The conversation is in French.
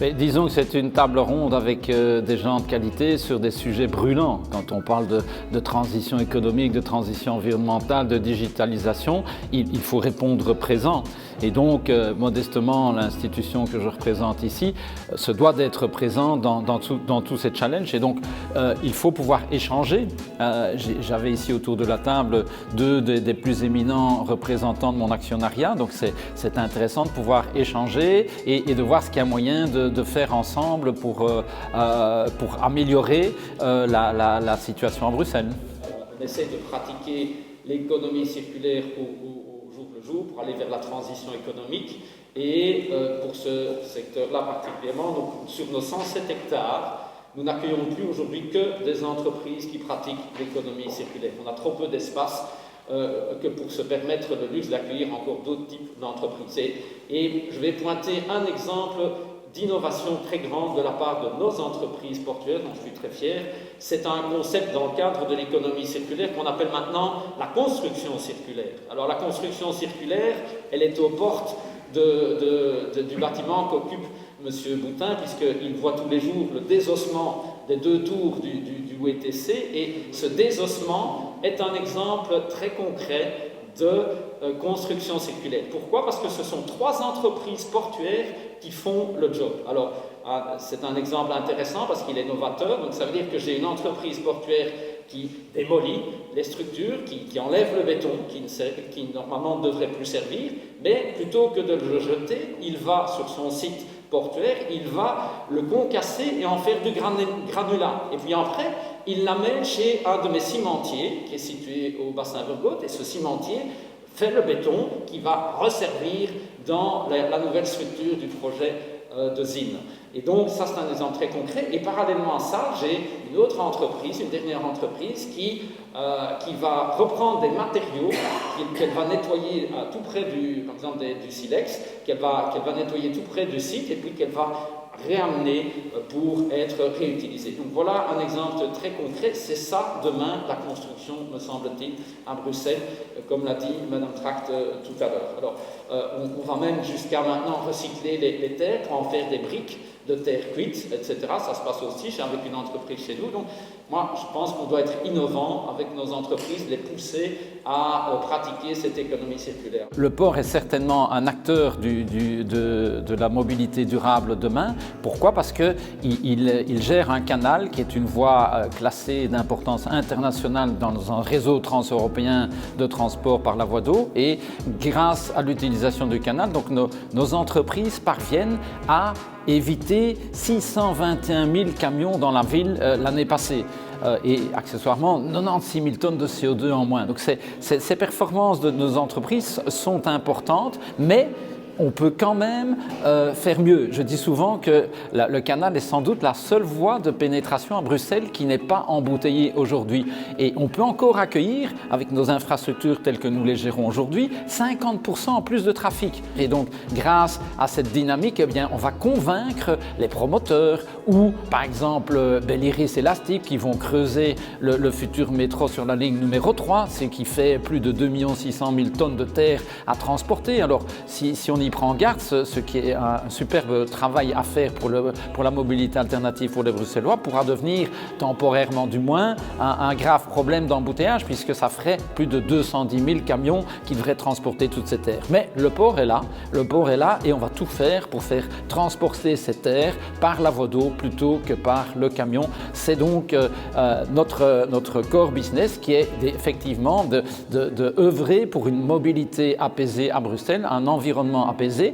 Mais disons que c'est une table ronde avec des gens de qualité sur des sujets brûlants. Quand on parle de transition économique, de transition environnementale, de digitalisation, il faut répondre présent. Et donc, modestement, l'institution que je représente ici se doit d'être présent dans tous ces challenges. Et donc, il faut pouvoir échanger. J'avais ici autour de la table deux des plus éminents représentants de mon actionnariat. Donc, c'est intéressant de pouvoir échanger et de voir ce qu'il y a moyen de faire ensemble pour améliorer la situation à Bruxelles. On essaie de pratiquer l'économie circulaire au jour le jour pour aller vers la transition économique et pour ce secteur-là particulièrement, donc sur nos 107 hectares, nous n'accueillons plus aujourd'hui que des entreprises qui pratiquent l'économie circulaire. On a trop peu d'espace que pour se permettre le luxe d'accueillir encore d'autres types d'entreprises. Et je vais pointer un exemple d'innovation très grande de la part de nos entreprises portuaires, dont je suis très fier. C'est un concept dans le cadre de l'économie circulaire qu'on appelle maintenant la construction circulaire. Alors la construction circulaire, elle est aux portes du bâtiment qu'occupe M. Boutin, puisqu'il voit tous les jours le désossement des deux tours du WTC, et ce désossement est un exemple très concret de construction circulaire. Pourquoi? Parce que ce sont 3 entreprises portuaires qui font le job. Alors, c'est un exemple intéressant parce qu'il est novateur, donc ça veut dire que j'ai une entreprise portuaire qui démolit les structures, qui enlève le béton, qui normalement ne devrait plus servir, mais plutôt que de le jeter, il va sur son site portuaire, il va le concasser et en faire du granulat. Et puis après, il l'amène chez un de mes cimentiers, qui est situé au bassin Vergote, et ce cimentier fait le béton qui va resservir dans la nouvelle structure du projet de ZIN. Et donc, ça, c'est un exemple très concret. Et parallèlement à ça, j'ai une autre entreprise, une dernière entreprise, qui va reprendre des matériaux qu'elle va nettoyer tout près par exemple du silex, qu'elle va nettoyer tout près du site, et puis qu'elle va réamener pour être réutilisé. Donc voilà un exemple très concret. C'est ça demain la construction, me semble-t-il, à Bruxelles, comme l'a dit Mme Tract tout à l'heure. Alors on va même jusqu'à maintenant recycler les terres pour en faire des briques de terre cuite, etc. Ça se passe aussi avec une entreprise chez nous. Donc moi, je pense qu'on doit être innovant avec nos entreprises, les pousser à pratiquer cette économie circulaire. Le port est certainement un acteur de la mobilité durable demain. Pourquoi? Parce qu'il gère un canal qui est une voie classée d'importance internationale dans un réseau transeuropéen de transport par la voie d'eau. Et grâce à l'utilisation du canal, donc nos entreprises parviennent à éviter 621 000 camions dans la ville l'année passée. Et accessoirement 96 000 tonnes de CO2 en moins. Donc ces performances de nos entreprises sont importantes, mais on peut quand même faire mieux. Je dis souvent que le canal est sans doute la seule voie de pénétration à Bruxelles qui n'est pas embouteillée aujourd'hui. Et on peut encore accueillir, avec nos infrastructures telles que nous les gérons aujourd'hui, 50% en plus de trafic. Et donc, grâce à cette dynamique, eh bien, on va convaincre les promoteurs ou, par exemple, l'Iris Elastic qui vont creuser le futur métro sur la ligne numéro 3, ce qui fait plus de 2 600 000 tonnes de terre à transporter. Alors, si on y prend garde, ce qui est un superbe travail à faire pour la mobilité alternative pour les Bruxellois, pourra devenir temporairement du moins un grave problème d'embouteillage, puisque ça ferait plus de 210 000 camions qui devraient transporter toutes ces terres. Mais le port est là et on va tout faire pour faire transporter ces terres par la voie d'eau plutôt que par le camion. C'est donc notre core business qui est effectivement de œuvrer pour une mobilité apaisée à Bruxelles, un environnement apaisé